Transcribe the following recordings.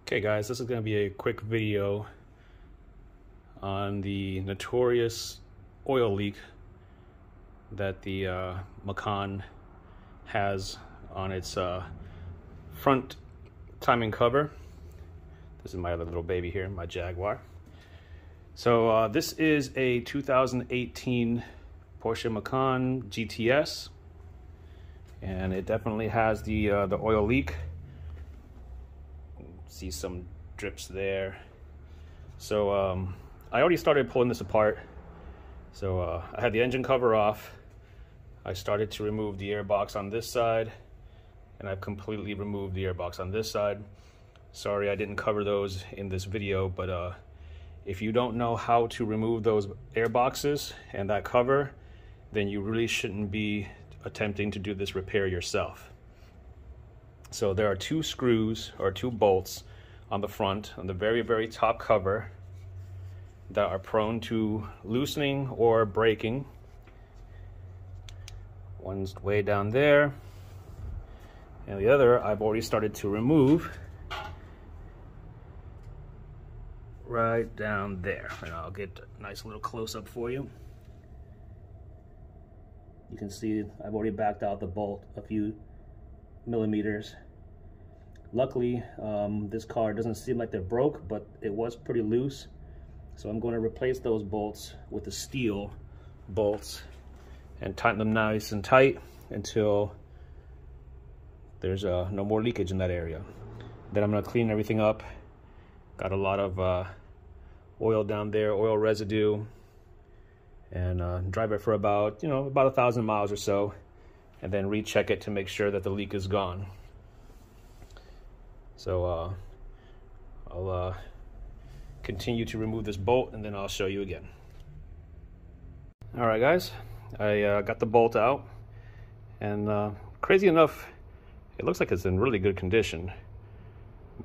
Okay guys, this is going to be a quick video on the notorious oil leak that the Macan has on its front timing cover. This is my other little baby here, my Jaguar. So this is a 2018 Porsche Macan GTS, and it definitely has the oil leak. See some drips there. So I already started pulling this apart. So I had the engine cover off. I started to remove the airbox on this side, and I've completely removed the airbox on this side. Sorry I didn't cover those in this video, but if you don't know how to remove those airboxes and that cover, then you really shouldn't be attempting to do this repair yourself. So there are two screws or two bolts on the front, on the very top cover, that are prone to loosening or breaking. One's way down there, and the other I've already started to remove right down there. And I'll get a nice little close-up for you. You can see I've already backed out the bolt a few millimeters. Luckily, this car doesn't seem like they're broke, but it was pretty loose. So I'm going to replace those bolts with the steel bolts and tighten them nice and tight until there's no more leakage in that area. Then I'm going to clean everything up. Got a lot of oil down there, oil residue, and drive it for about 1,000 miles or so, and then recheck it to make sure that the leak is gone. So I'll continue to remove this bolt, and then I'll show you again. All right, guys, I got the bolt out, and crazy enough, it looks like it's in really good condition,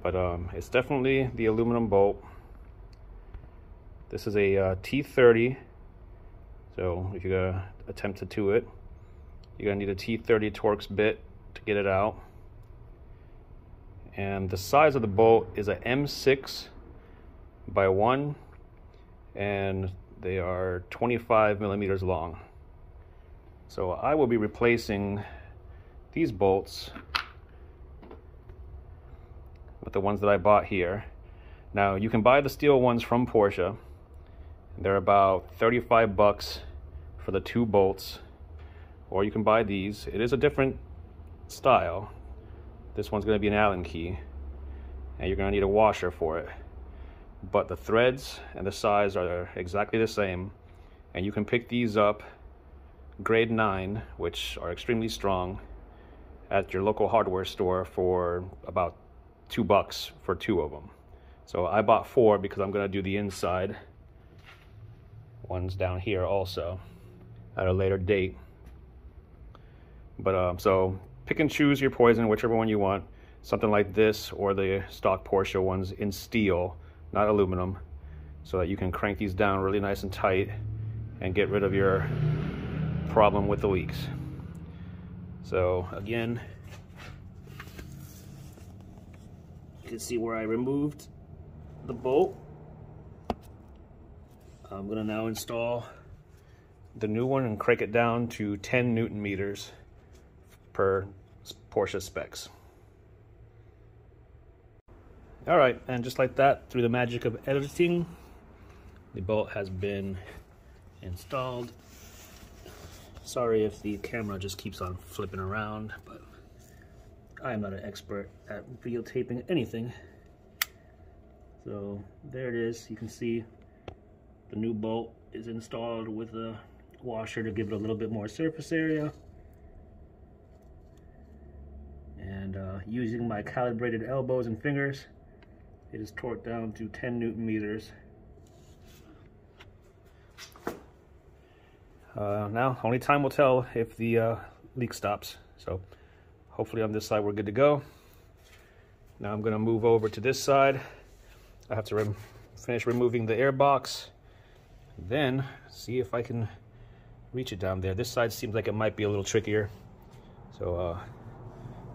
but it's definitely the aluminum bolt. This is a T30, so if you're gonna attempt to do it, you're gonna need a T30 Torx bit to get it out. And the size of the bolt is a M6 by 1, and they are 25 millimeters long. So I will be replacing these bolts with the ones that I bought here. Now you can buy the steel ones from Porsche. They're about 35 bucks for the two bolts, or you can buy these. It is a different style. This one's going to be an Allen key, and you're going to need a washer for it. But the threads and the size are exactly the same, and you can pick these up grade 9, which are extremely strong, at your local hardware store for about $2 for two of them. So I bought 4 because I'm going to do the inside. One's down here also at a later date. But so pick and choose your poison, whichever one you want. Something like this, or the stock Porsche ones in steel, not aluminum, so that you can crank these down really nice and tight and get rid of your problem with the leaks. So again, you can see where I removed the bolt. I'm gonna now install the new one and crank it down to 10 Newton meters per Porsche specs. All right, and just like that, through the magic of editing, the bolt has been installed. Sorry if the camera just keeps on flipping around, but I am not an expert at videotaping anything. So there it is. You can see the new bolt is installed with a washer to give it a little bit more surface area. And using my calibrated elbows and fingers, it is torqued down to 10 Newton meters. Now, only time will tell if the leak stops. So hopefully on this side we're good to go. Now I'm going to move over to this side. I have to finish removing the airbox, then see if I can reach it down there. This side seems like it might be a little trickier. So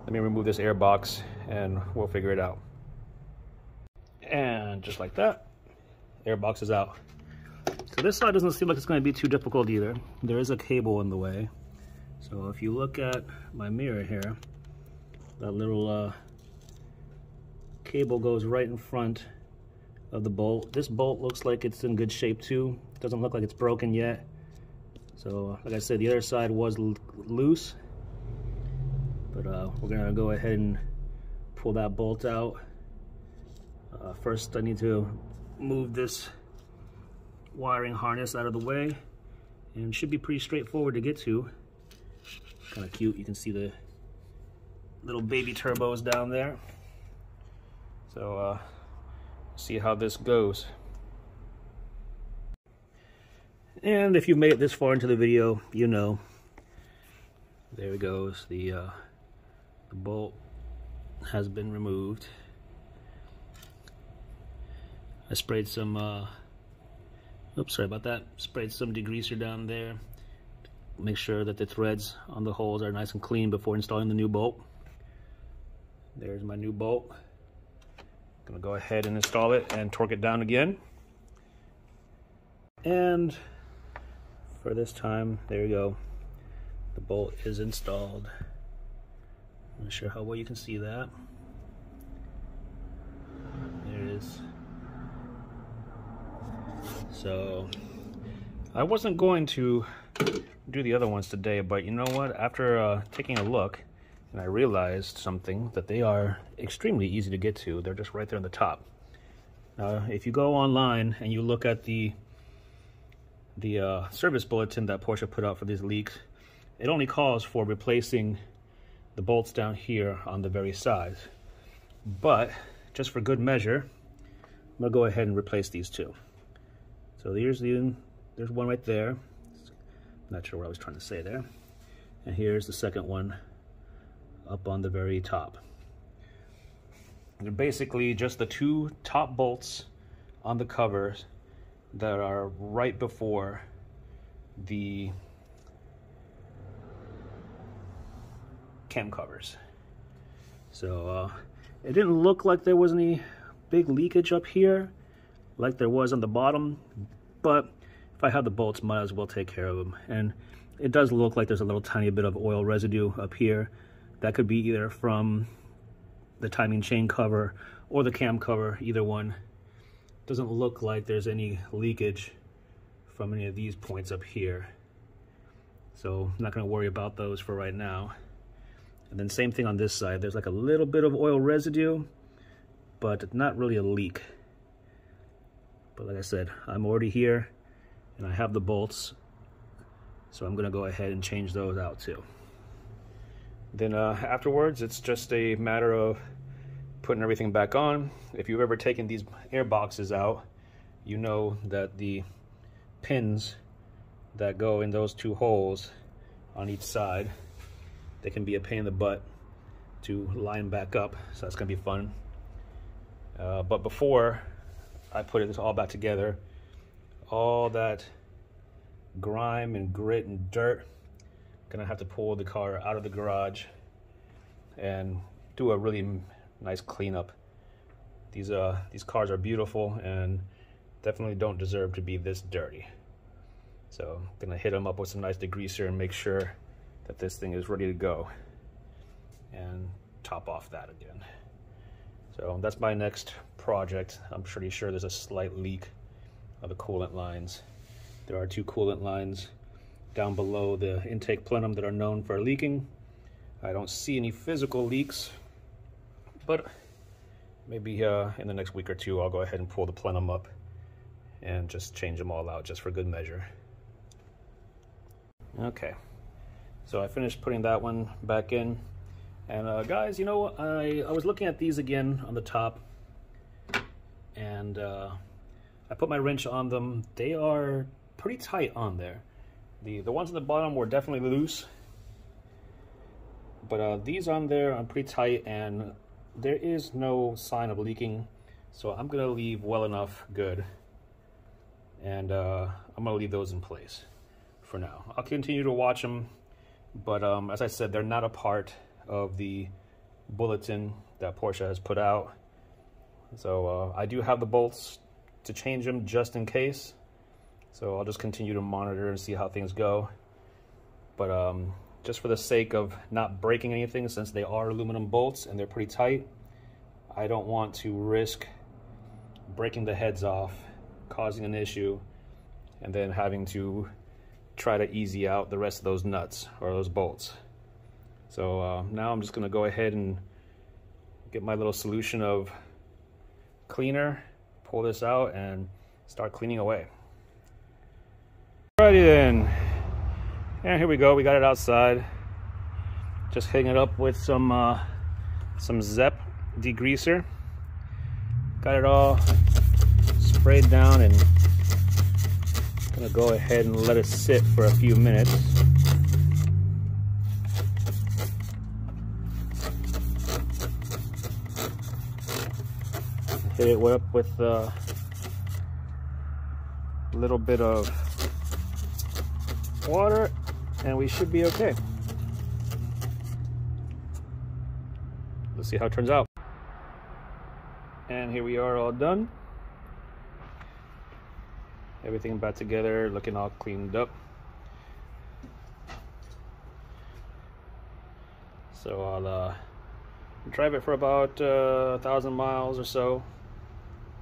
let me remove this air box and we'll figure it out. And just like that, airbox is out. So this side doesn't seem like it's going to be too difficult either. There is a cable in the way. So if you look at my mirror here, that little cable goes right in front of the bolt. This bolt looks like it's in good shape too. It doesn't look like it's broken yet. So like I said, the other side was loose. But we're going to go ahead and pull that bolt out. First I need to move this wiring harness out of the way, and it should be pretty straightforward to get to. Kind of cute, you can see the little baby turbos down there. So see how this goes. And if you've made it this far into the video, you know, there it goes. The bolt has been removed. I sprayed some oops, sorry about that. Sprayed some degreaser down there. Make sure that the threads on the holes are nice and clean before installing the new bolt. There's my new bolt. I'm gonna go ahead and install it and torque it down again. And for this time, there you go. The bolt is installed. I'm not sure how well you can see that. There it is. So I wasn't going to do the other ones today, but you know what? After taking a look, and I realized something, that they are extremely easy to get to. They're just right there on the top. Now, if you go online and you look at the service bulletin that Porsche put out for these leaks, it only calls for replacing the bolts down here on the very sides. But just for good measure, I'm gonna go ahead and replace these two. So there's one right there. Not sure what I was trying to say there. And here's the second one up on the very top. They're basically just the two top bolts on the covers that are right before the cam covers. So it didn't look like there was any big leakage up here like there was on the bottom, but if I have the bolts, might as well take care of them. And it does look like there's a little tiny bit of oil residue up here. That could be either from the timing chain cover or the cam cover, either one. Doesn't look like there's any leakage from any of these points up here. So I'm not gonna worry about those for right now. And then same thing on this side. There's like a little bit of oil residue, but not really a leak. But like I said, I'm already here and I have the bolts, so I'm gonna go ahead and change those out too. Then afterwards, it's just a matter of putting everything back on. If you've ever taken these air boxes out, you know that the pins that go in those two holes on each side, they can be a pain in the butt to line back up, so that's gonna be fun. But before I put it all back together, all that grime and grit and dirt, gonna have to pull the car out of the garage and do a really nice cleanup. These cars are beautiful and definitely don't deserve to be this dirty. So I'm gonna hit them up with some nice degreaser and make sure that this thing is ready to go, and top off that again. So that's my next project. I'm pretty sure there's a slight leak of the coolant lines. There are two coolant lines down below the intake plenum that are known for leaking. I don't see any physical leaks, but maybe in the next week or two I'll go ahead and pull the plenum up and just change them all out just for good measure. Okay, so I finished putting that one back in. And guys, you know, I was looking at these again on the top, and I put my wrench on them. They are pretty tight on there. The ones at the bottom were definitely loose, but these on there are pretty tight, and there is no sign of leaking. So I'm gonna leave well enough good, and I'm gonna leave those in place for now. I'll continue to watch them, but as I said, they're not a part of the bulletin that Porsche has put out. So I do have the bolts to change them just in case. So I'll just continue to monitor and see how things go. But just for the sake of not breaking anything, since they are aluminum bolts and they're pretty tight, I don't want to risk breaking the heads off, causing an issue, and then having to try to easy out the rest of those nuts or those bolts. So now I'm just gonna go ahead and get my little solution of cleaner, pull this out and start cleaning away. Alrighty then, and here we go, we got it outside. Just hitting it up with some Zep degreaser. Got it all sprayed down and gonna go ahead and let it sit for a few minutes. Hit it up with a little bit of water and we should be okay. Let's see how it turns out. And here we are, all done. Everything back together, looking all cleaned up. So I'll drive it for about 1,000 miles or so.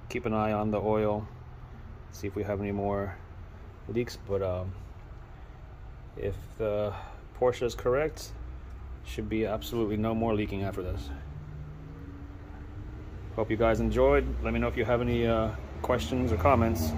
Keep an eye on the oil, see if we have any more leaks. But if the Porsche is correct, should be absolutely no more leaking after this. Hope you guys enjoyed. Let me know if you have any questions or comments.